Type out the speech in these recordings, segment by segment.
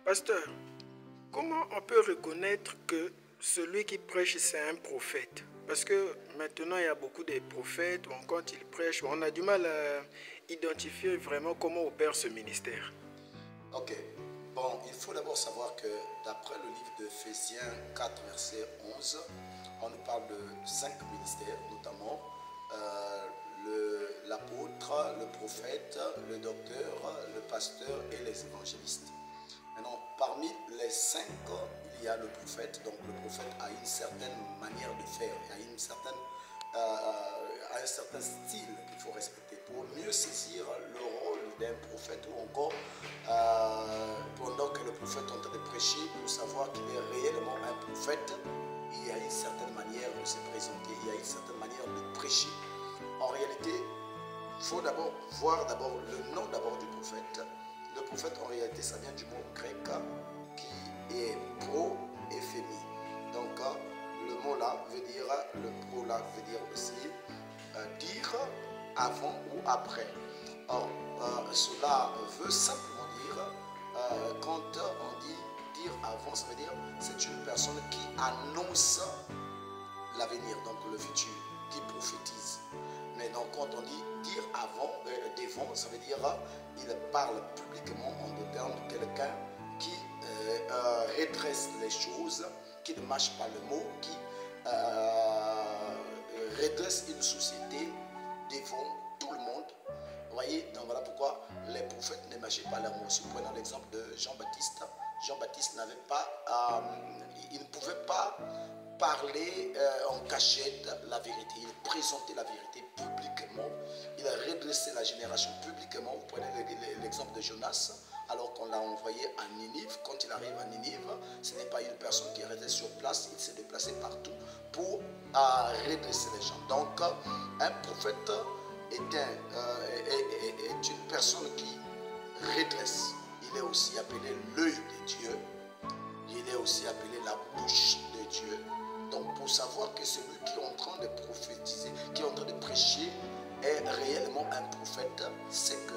Pasteur, comment on peut reconnaître que celui qui prêche, c'est un prophète? Parce que maintenant, il y a beaucoup de prophètes, quand ils prêchent, on a du mal à identifier vraiment comment opère ce ministère. Ok. Bon, il faut d'abord savoir que d'après le livre d'Éphésiens 4, verset 11, on nous parle de 5 ministères, notamment l'apôtre, le prophète, le docteur, le pasteur et les évangélistes. Maintenant, parmi les 5, il y a le prophète. Donc le prophète a une certaine manière de faire, a un certain style qu'il faut respecter pour mieux saisir le rôle d'un prophète, ou encore pendant que le prophète est en train de prêcher, pour savoir qu'il est réellement un prophète, il y a une certaine manière de se présenter, il y a une certaine manière de prêcher. En réalité, il faut d'abord voir le nom du prophète. Le prophète, en réalité, ça vient du mot grec qui est pro-éphémie. Donc, le mot là veut dire, le pro là veut dire aussi dire avant ou après. Or, cela veut simplement dire, quand on dit dire avant, ça veut dire c'est une personne qui annonce l'avenir, donc le futur, qui prophétise. Mais donc quand on dit dire avant, devant, ça veut dire il parle publiquement en d'autres termes de quelqu'un qui redresse les choses, qui ne mâche pas le mot, qui redresse une société devant tout le monde. Vous voyez, donc voilà pourquoi les prophètes ne mâchaient pas leurs mots. Si prenons l'exemple de Jean-Baptiste, Jean-Baptiste n'avait pas, il ne pouvait pas parler en cachette la vérité. Il présentait la vérité publiquement. Il a redressé la génération publiquement. Vous prenez l'exemple de Jonas, alors qu'on l'a envoyé à Ninive. Quand il arrive à Ninive, ce n'est pas une personne qui restait sur place. Il s'est déplacé partout pour redresser les gens. Donc, un prophète est une personne qui redresse. Il est aussi appelé l'œil de Dieu. Il est aussi appelé la bouche de Dieu. Donc pour savoir que celui qui est en train de prophétiser, qui est en train de prêcher, est réellement un prophète, c'est que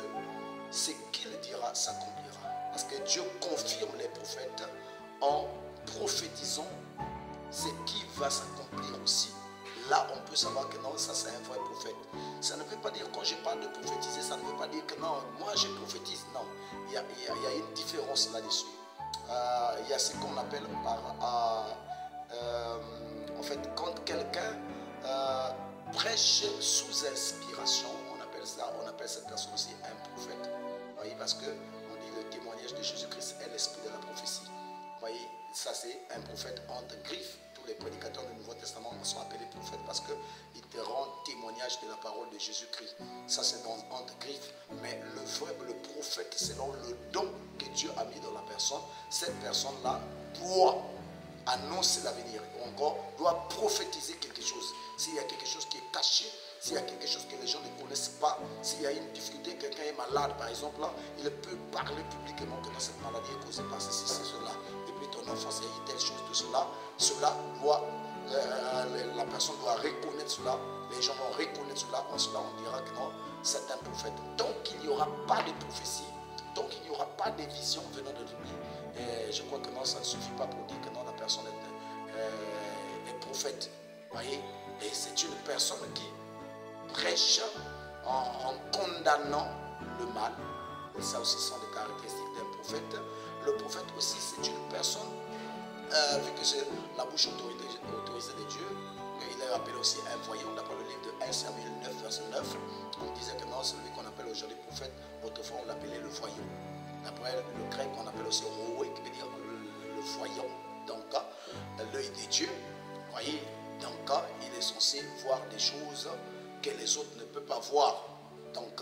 ce qu'il dira s'accomplira. Parce que Dieu confirme les prophètes en prophétisant ce qui va s'accomplir aussi. Là, on peut savoir que non, ça c'est un vrai prophète. Ça ne veut pas dire, quand je parle de prophétiser, ça ne veut pas dire que non, moi je prophétise. Non, il y a une différence là-dessus. Il y a ce qu'on appelle en fait, quand quelqu'un prêche sous inspiration, on appelle cette personne aussi un prophète. Vous voyez, parce que on dit le témoignage de Jésus-Christ est l'esprit de la prophétie. Vous voyez, ça c'est un prophète entre griffes. Tous les prédicateurs du Nouveau Testament sont appelés prophètes parce qu'ils te rendent témoignage de la parole de Jésus-Christ. Ça c'est entre griffes. Mais le prophète, selon le don que Dieu a mis dans la personne, cette personne-là doit annoncer l'avenir, ou encore doit prophétiser quelque chose. S'il y a quelque chose qui est caché, s'il y a quelque chose que les gens ne connaissent pas, s'il y a une difficulté, quelqu'un est malade par exemple, là, il peut parler publiquement que dans cette maladie est causée par ceci, c'est cela. Depuis ton enfance, il y a eu telle chose de cela. Cela doit, la personne doit reconnaître cela, les gens vont reconnaître cela, en cela on dira que non, c'est un prophète. Tant qu'il n'y aura pas de prophétie, tant qu'il n'y aura pas de vision venant de lui, je crois que non, ça ne suffit pas pour dire que non, la personne est prophète. Vous voyez, et c'est une personne qui prêche en condamnant le mal. Et ça aussi sont des caractéristiques d'un prophète. Le prophète aussi, c'est une personne, vu que c'est la bouche autorisée de Dieu, il est appelé aussi un voyant. D'après le livre de 1 Samuel 9, verset 9, on disait que non, celui qu'on appelle aujourd'hui prophète, autrefois on l'appelait le voyant. D'après le grec, on appelle aussi roé, qui veut dire le voyant. Donc, l'œil de Dieu, vous voyez, donc il est censé voir des choses que les autres ne peuvent pas voir. Donc,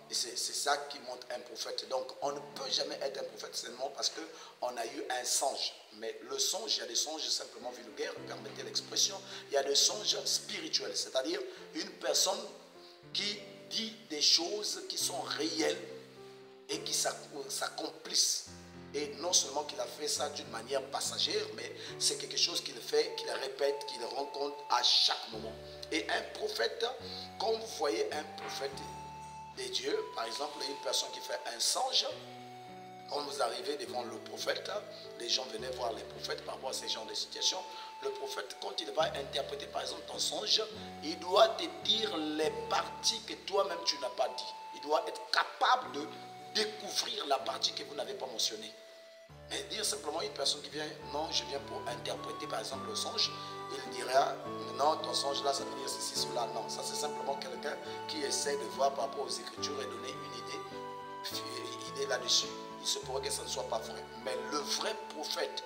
c'est ça qui montre un prophète. Donc, on ne peut jamais être un prophète seulement parce qu'on a eu un songe. Mais le songe, il y a des songes simplement vulgaires, permettez l'expression. Il y a des songes spirituels, c'est-à-dire une personne qui dit des choses qui sont réelles et qui s'accomplissent. Et non seulement qu'il a fait ça d'une manière passagère, mais c'est quelque chose qu'il fait, qu'il répète, qu'il rencontre à chaque moment. Et un prophète, quand vous voyez un prophète de Dieu, par exemple, une personne qui fait un songe, Quand vous arrivez devant le prophète, les gens venaient voir les prophètes par rapport à ces genres de situations. Le prophète, quand il va interpréter par exemple ton songe, il doit te dire les parties que toi-même tu n'as pas dit. Il doit être capable de découvrir la partie que vous n'avez pas mentionnée. Mais dire simplement une personne qui vient, non, je viens pour interpréter par exemple le songe, il dira, non, ton songe là, ça veut dire ceci, cela. Non, ça c'est simplement quelqu'un qui essaie de voir par rapport aux Écritures et donner une idée là-dessus. Il se pourrait que ça ne soit pas vrai. Mais le vrai prophète,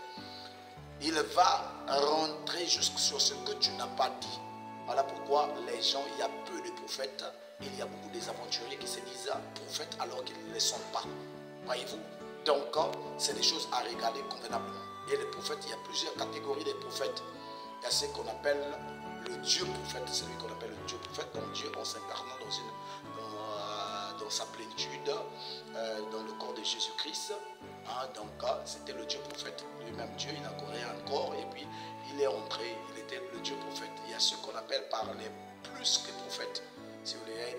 il va rentrer jusque sur ce que tu n'as pas dit. Voilà pourquoi les gens, il y a peu de prophètes. Il y a beaucoup des aventuriers qui se disent prophètes alors qu'ils ne le sont pas. Voyez-vous? Donc, c'est des choses à regarder convenablement. Et les prophètes, il y a plusieurs catégories de prophètes. Il y a ce qu'on appelle le Dieu prophète, c'est lui qu'on appelle le Dieu prophète. Donc Dieu en s'incarnant dans sa plénitude, dans le corps de Jésus-Christ. Donc c'était le Dieu prophète. Lui-même Dieu, il a créé un corps et puis il est entré, il était le Dieu prophète. Il y a ce qu'on appelle par les plus que prophètes. Si vous voulez,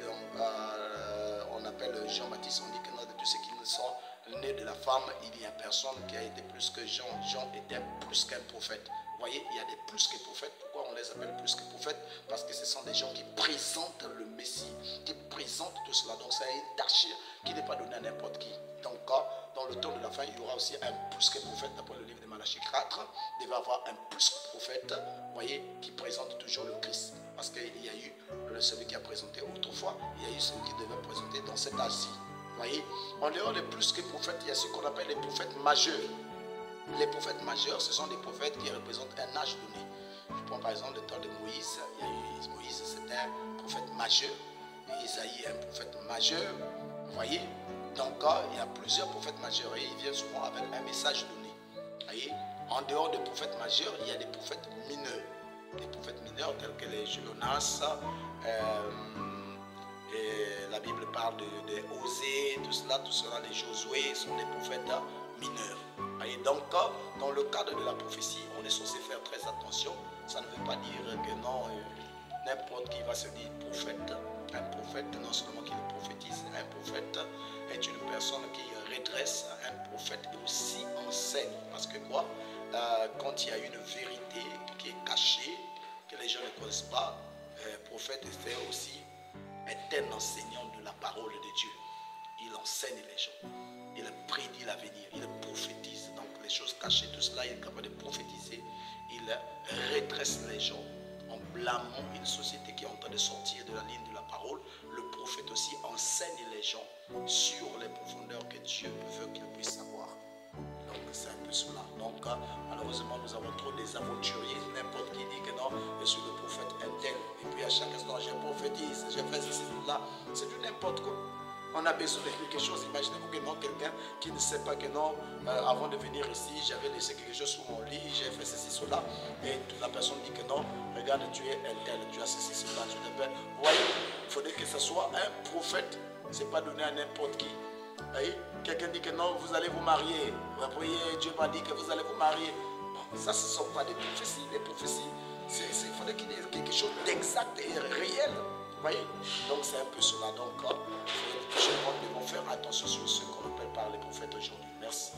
on appelle Jean-Baptiste, on dit que de tous ceux qui ne sont nés de la femme, il y a personne qui a été plus que Jean. Jean était plus qu'un prophète. Vous voyez, il y a des plus que prophètes. Pourquoi on les appelle plus que prophètes? Parce que ce sont des gens qui présentent le Messie, qui présentent tout cela. Donc c'est une tâche qui n'est pas donnée à n'importe qui. Donc dans le temps de la fin, il y aura aussi un plus que prophète. D'après le livre de Malachie 4, il va y avoir un plus que prophète, vous voyez, qui présente toujours le Christ. Parce qu'il y a eu celui qui a présenté autrefois, il y a eu celui qui devait présenter dans cet âge-ci. Vous voyez, en dehors des plus que prophètes, il y a ce qu'on appelle les prophètes majeurs. Les prophètes majeurs, ce sont des prophètes qui représentent un âge donné. Je prends par exemple le temps de Moïse. Il y a eu Moïse, c'était un prophète majeur. Et Isaïe est un prophète majeur. Vous voyez, donc il y a plusieurs prophètes majeurs et ils viennent souvent avec un message donné. Vous voyez, en dehors des prophètes majeurs, il y a des prophètes mineurs. Des prophètes mineurs tels que les Jonas, et la Bible parle de Osée, tout cela, les Josué sont des prophètes mineurs. Et donc, dans le cadre de la prophétie, on est censé faire très attention. Ça ne veut pas dire que non, n'importe qui va se dire prophète. Un prophète, non seulement qui prophétise, un prophète est une personne qui redresse, un prophète et aussi enseigne. Parce que quoi? Quand il y a une vérité qui est cachée, que les gens ne connaissent pas, prophète est aussi un enseignant de la parole de Dieu. Il enseigne les gens. Il prédit l'avenir. Il prophétise. Donc les choses cachées, tout cela, il est capable de prophétiser. Il redresse les gens en blâmant une société qui est en train de sortir de la ligne de la parole. Le prophète aussi enseigne les gens sur les profondeurs que Dieu veut qu'ils puissent savoir. Donc c'est un peu cela. Donc malheureusement nous avons trop des aventuriers. N'importe qui dit que non, je suis le prophète intel. Et puis à chaque instant je prophétise, je fais ceci, là. C'est du n'importe quoi. On a besoin de quelque chose. Imaginez-vous que non, quelqu'un qui ne sait pas que non, avant de venir ici, j'avais laissé quelque chose sous mon lit, j'ai fait ceci, cela. Et la personne dit que non, regarde, tu es intel, tu as ceci, cela, tu t'appelles. Vous voyez, il faudrait que ce soit un prophète. Ce n'est pas donné à n'importe qui. Quelqu'un dit que non, vous allez vous marier. Vous voyez, Dieu m'a dit que vous allez vous marier. Bon, ça, ce ne sont pas des prophéties. Les prophéties, il faudrait qu'il y ait quelque chose d'exact et réel. Vous voyez? Donc c'est un peu cela. Donc, nous devons faire attention sur ce qu'on appelle par les prophètes aujourd'hui. Merci.